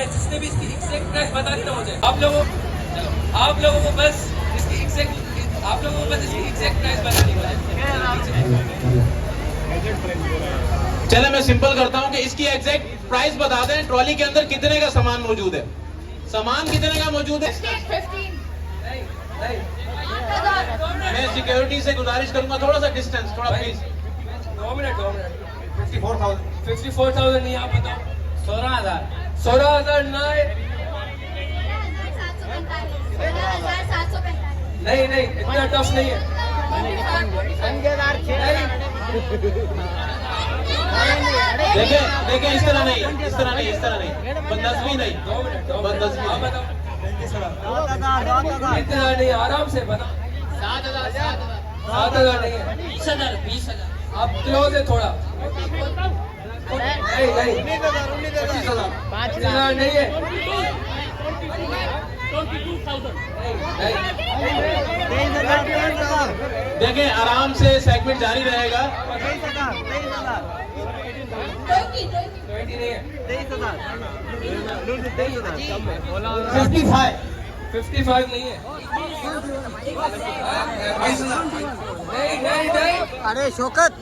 है जिसने भी इसकी एग्जैक्ट प्राइस बता दी ना मुझे, आप लोगों को बस इसकी एग्जैक्ट प्राइस बतानी मुझे। चले मैं सिंपल करता हूँ कि इसकी एग्जैक्ट प्राइस बता दें। ट्रॉली के अंदर कितने का सामान मौजूद है? सामान कितने का मौजूद है? मैं सिक्योरिटी से गुजारिश करूंगा थोड़ा सा डिस्टेंस, थोड़ा प्लीज। 2 मिनट 54,000 नहीं, आप बताओ। 16,000 नहीं, इतना टफ नहीं है। देखें इस तरह नहीं, बदनज़मी नहीं, बदनज़मी नहीं। इतना नहीं, आराम से बता। 7,000 नहीं है, 20,000। आप क्लोज है थोड़ा। नहीं 25,000 नहीं है। देखें आराम से सेगमेंट जारी रहेगा। 55 नहीं है। नहीं। अरे शौकत,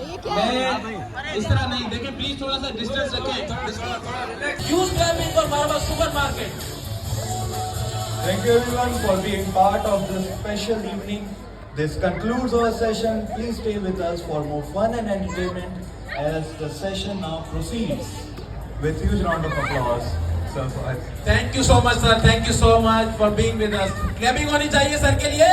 इस तरह नहीं, देखें प्लीज थोड़ा सा डिस्टेंस रखें। यूज क्लबिंग और मारवा supermarket. Thank you everyone for being part of this special evening. This concludes our session. Please stay with us for more fun and entertainment as the session now proceeds. With huge round of applause. Sir, thank you so much sir, thank you so much for being with us. Clapping होनी चाहिए sir के लिए।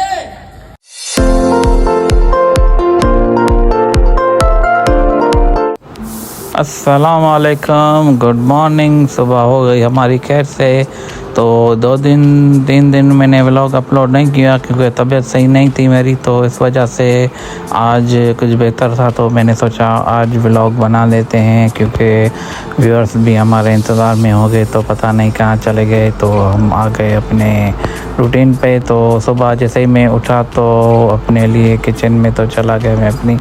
अस्सलाम वालेकुम, good morning. सुबह हो गई हमारी खैर से। तो 3 दिन मैंने व्लॉग अपलोड नहीं किया क्योंकि तबीयत सही नहीं थी मेरी, तो इस वजह से आज कुछ बेहतर था तो मैंने सोचा आज व्लॉग बना लेते हैं क्योंकि व्यूअर्स भी हमारे इंतज़ार में हो गए तो पता नहीं कहाँ चले गए। तो हम आ गए अपने रूटीन पे। तो सुबह जैसे ही मैं उठा तो अपने लिए किचन में तो चला गया मैं अपनी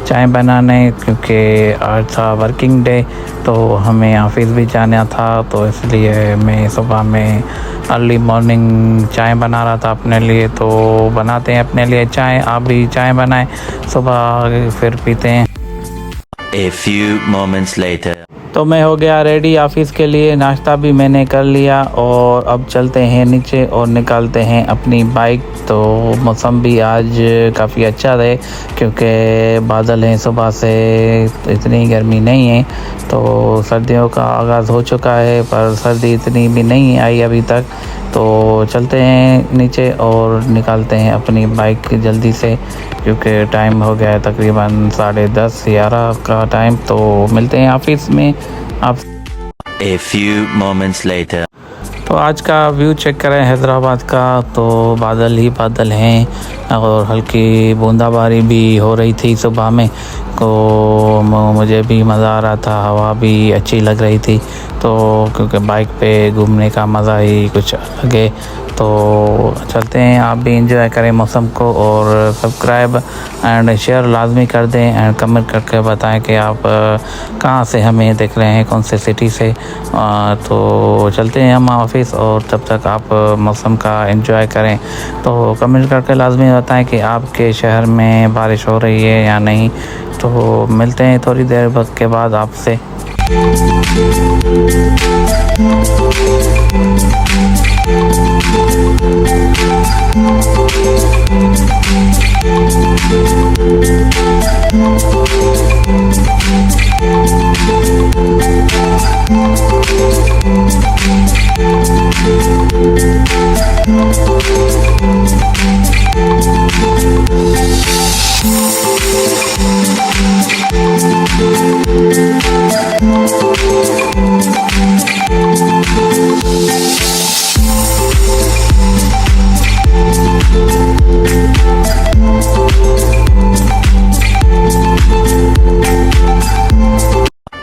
चाय बनाने, क्योंकि आज था वर्किंग डे तो हमें ऑफिस भी जाना था। तो इसलिए मैं सुबह में अर्ली मॉर्निंग चाय बना रहा था अपने लिए। तो बनाते हैं अपने लिए चाय, आप भी चाय बनाएं सुबह फिर पीते हैं। A few moments later. तो मैं हो गया रेडी ऑफिस के लिए, नाश्ता भी मैंने कर लिया और अब चलते हैं नीचे और निकालते हैं अपनी बाइक। तो मौसम भी आज काफ़ी अच्छा है क्योंकि बादल हैं, सुबह से इतनी गर्मी नहीं है। तो सर्दियों का आगाज़ हो चुका है पर सर्दी इतनी भी नहीं आई अभी तक। तो चलते हैं नीचे और निकालते हैं अपनी बाइक जल्दी से क्योंकि टाइम हो गया है तकरीबन 10:30 11 का टाइम। तो मिलते हैं ऑफिस में आप। A few moments later. तो आज का व्यू चेक करें हैदराबाद का, तो बादल ही बादल हैं और हल्की बूंदाबांदी भी हो रही थी सुबह में। तो मुझे भी मज़ा आ रहा था, हवा भी अच्छी लग रही थी। तो क्योंकि बाइक पे घूमने का मज़ा ही कुछ अलग है। तो चलते हैं, आप भी इंजॉय करें मौसम को और सब्सक्राइब एंड शेयर लाजमी कर दें एंड कमेंट करके बताएं कि आप कहाँ से हमें देख रहे हैं, कौन से सिटी से। तो चलते हैं हम ऑफिस और तब तक आप मौसम का एंजॉय करें। तो कमेंट करके लाजमी बताएं कि आपके शहर में बारिश हो रही है या नहीं। तो मिलते हैं थोड़ी देर वक्त के बाद आपसे।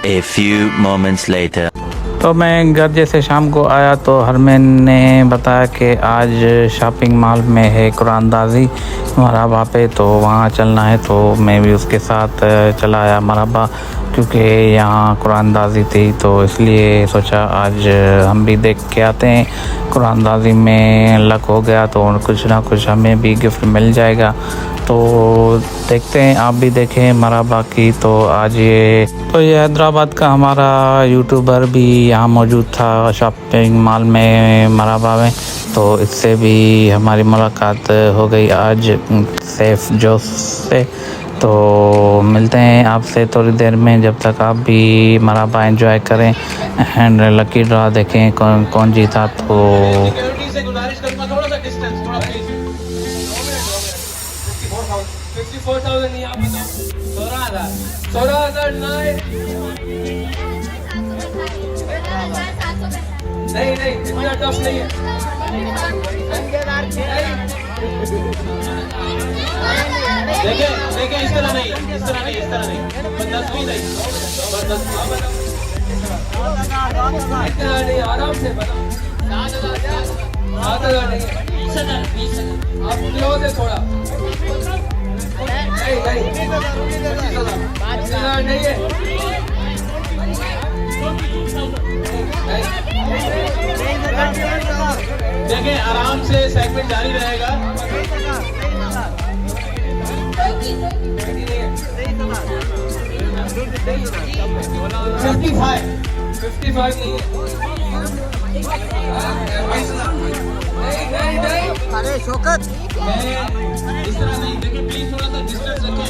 A few moments later. तो मैं घर जैसे शाम को आया तो हरमैन ने बताया कि आज शॉपिंग मॉल में है कुरानदाजी मरहबा पे, तो वहाँ चलना है। तो मैं भी उसके साथ चला आया मरहबा क्योंकि यहाँ कुरानदाजी थी, तो इसलिए सोचा आज हम भी देख के आते हैं। कुरानदाजी में लक हो गया तो कुछ ना कुछ हमें भी गिफ्ट मिल जाएगा। तो देखते हैं, आप भी देखें मराबा की। तो आज ये हैदराबाद का हमारा यूट्यूबर भी यहाँ मौजूद था शॉपिंग मॉल में मराबा में, तो इससे भी हमारी मुलाकात हो गई आज सैफ जोश से। तो मिलते हैं आपसे थोड़ी देर में, जब तक आप भी मराबा एंजॉय करें एंड लकी ड्रा देखें कौन जीता। तो सिक्योरिटी से गुजारिश करूंगा थोड़ा सा डिस्टेंस, थोड़ा प्लीज। 54,000 नहीं, आप बताओ। 16,000 नहीं, इतना टफ नहीं है। देखें इस तरह नहीं, बस 10 भी नहीं, बस 10। इतना नहीं, आराम से बताओ। 7,000 नहीं है, 20,000 आप क्लोज है थोड़ा। नहीं 25,000 नहीं है। देखें आराम से सेगमेंट जारी रहेगा। 55 नहीं है। नहीं अरे शौकत इस तरह नहीं, देखिए प्लीज थोड़ा सा डिस्टेंस रखें।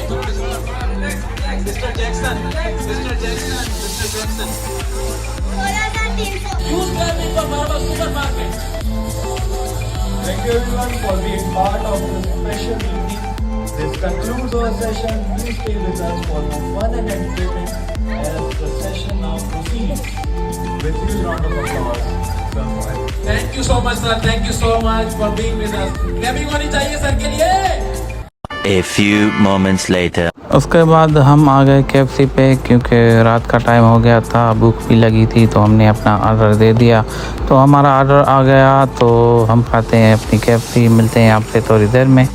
Mister Jackson Thank you everyone for being part of this special evening. This concludes our session. Please stay with us for more fun and entertainment as the session now proceeds. With huge round of applause. Thank you so much sir, thank you so much for being with us. Clapping होनी चाहिए sir के लिए। A few moments later. उसके बाद हम आ गए KFC पे, क्योंकि रात का टाइम हो गया था, भूख भी लगी थी, तो हमने अपना ऑर्डर दे दिया। तो हमारा ऑर्डर आ गया, तो हम खाते हैं अपनी KFC। मिलते हैं आपसे थोड़ी देर में।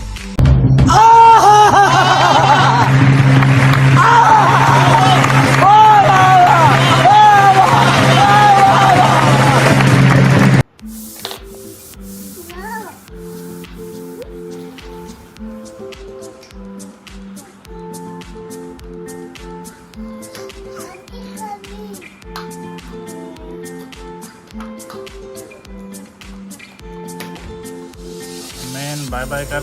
बाय बाय कर।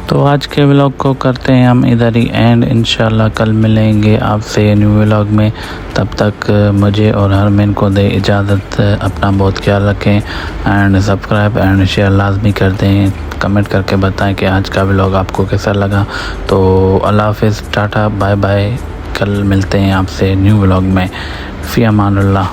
तो आज के व्लॉग को करते हैं हम इधर ही एंड। इंशाल्लाह कल मिलेंगे आपसे न्यू व्लॉग में। तब तक मुझे और हरमैन को दे इजाज़त। अपना बहुत ख्याल रखें एंड सब्सक्राइब एंड शेयर लाजमी कर दें। कमेंट करके बताएं कि आज का व्लॉग आपको कैसा लगा। तो अल्लाह हाफ़िज़, टाटा बाय बाय। कल मिलते हैं आपसे न्यू व्लॉग में। फ़ी अमानुल्लाह।